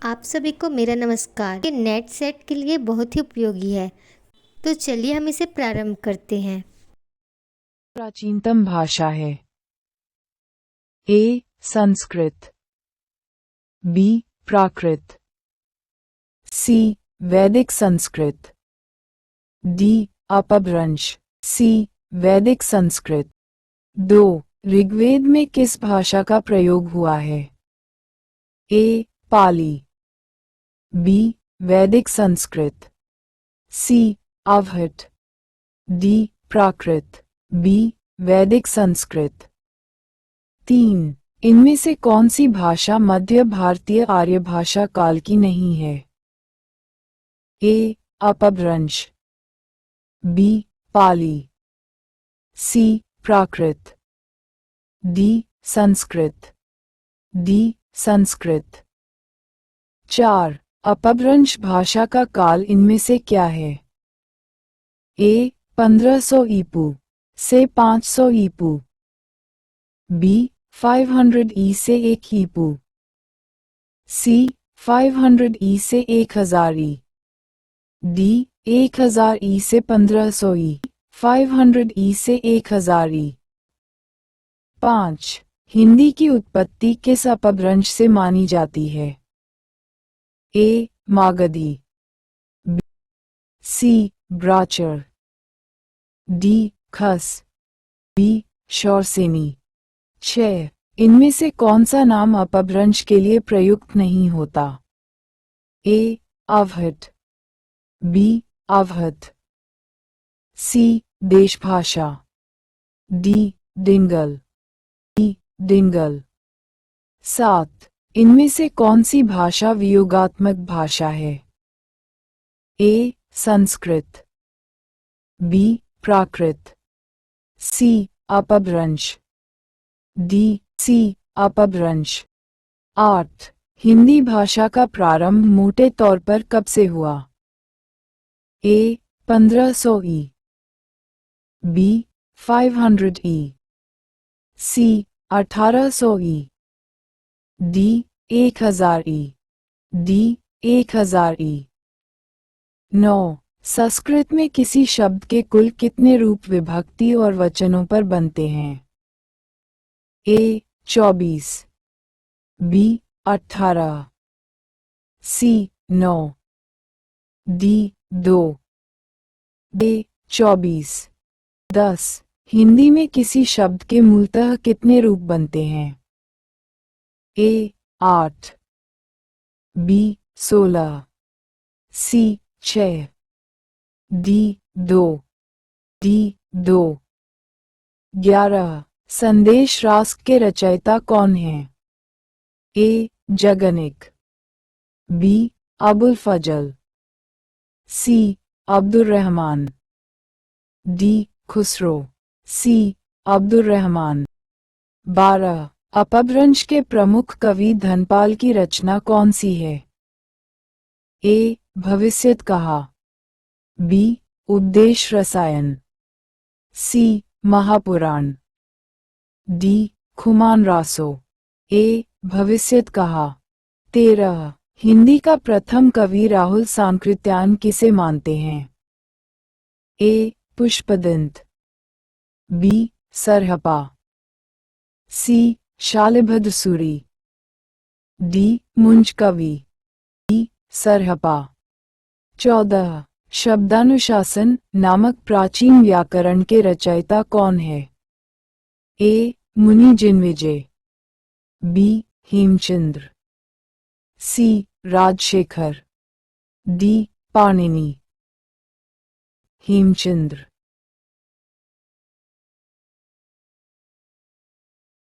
आप सभी को मेरा नमस्कार। ये नेट सेट के लिए बहुत ही उपयोगी है, तो चलिए हम इसे प्रारंभ करते हैं। प्राचीनतम भाषा है। ए. संस्कृत। बी. प्राकृत। सी. वैदिक संस्कृत। डी. अपभ्रंश। सी. वैदिक संस्कृत। 2. ऋग्वेद में किस भाषा का प्रयोग हुआ है? ए. पाली। बी. वैदिक संस्कृत। सी. अवहट। डी. प्राकृत। बी. वैदिक संस्कृत। 3. इनमें से कौन सी भाषा मध्य भारतीय आर्य भाषा काल की नहीं है? ए. अपभ्रंश। बी. पाली। सी. प्राकृत। डी. संस्कृत। डी. संस्कृत। 4. अपभ्रंश भाषा का काल इनमें से क्या है? ए. 1500 ईपू से 500 ईपू। बी. 500 ई से 1 ईपू। सी. 500 ई से 1000 ई। डी. 1000 ई से 1500 ई। 500 ई से 1000 ई। 5. हिंदी की उत्पत्ति किस अपभ्रंश से मानी जाती है? ए. मागधी। बी. सी. ब्राचर। डी. खस। बी. शौरसेनी। 6. इनमें से कौन सा नाम अपभ्रंश के लिए प्रयुक्त नहीं होता? ए. अवहट। बी. अवहत। सी. देशभाषा। डी. डिंगल। ई. डिंगल। 7. इनमें से कौन सी भाषा वियोगात्मक भाषा है? ए. संस्कृत। बी. प्राकृत। सी. अपभ्रंश। डी. सी. अपभ्रंश। 8. हिंदी भाषा का प्रारंभ मोटे तौर पर कब से हुआ? ए. 1500 ई। बी. 500 ई। सी. 1800 ई। डी. 1000 ई। डी. 1000 ई। 9. संस्कृत में किसी शब्द के कुल कितने रूप विभक्ति और वचनों पर बनते हैं? ए. 24। बी. 18। सी. 9। डी. 2। डी. 24। 10. हिंदी में किसी शब्द के मूलतः कितने रूप बनते हैं? ए. 8। बी. 16। सी. 6। डी. 2। डी. 2। 11. संदेश राष्ट्र के रचयिता कौन है? ए. जगनिक। बी. अबुल फजल। सी. अब्दुल रहमान। डी. खुसरो। सी. अब्दुल रहमान। 12. अपभ्रंश के प्रमुख कवि धनपाल की रचना कौन सी है? ए. भविष्यत कहा। बी. उपदेश रसायन। सी. महापुराण। डी. खुमान रासो। ए. भविष्यत कहा। 13. हिंदी का प्रथम कवि राहुल सांकृत्यायन किसे मानते हैं? ए. पुष्पदंत। बी. सरहपा। सी. शालिभद्र सूरी। डी. मुंज कवि। डी. सरहपा। 14. शब्दानुशासन नामक प्राचीन व्याकरण के रचयिता कौन है? ए. मुनि जिनविजय। बी. हेमचंद्र। सी. राजशेखर। डी. पाणिनि। हेमचंद्र।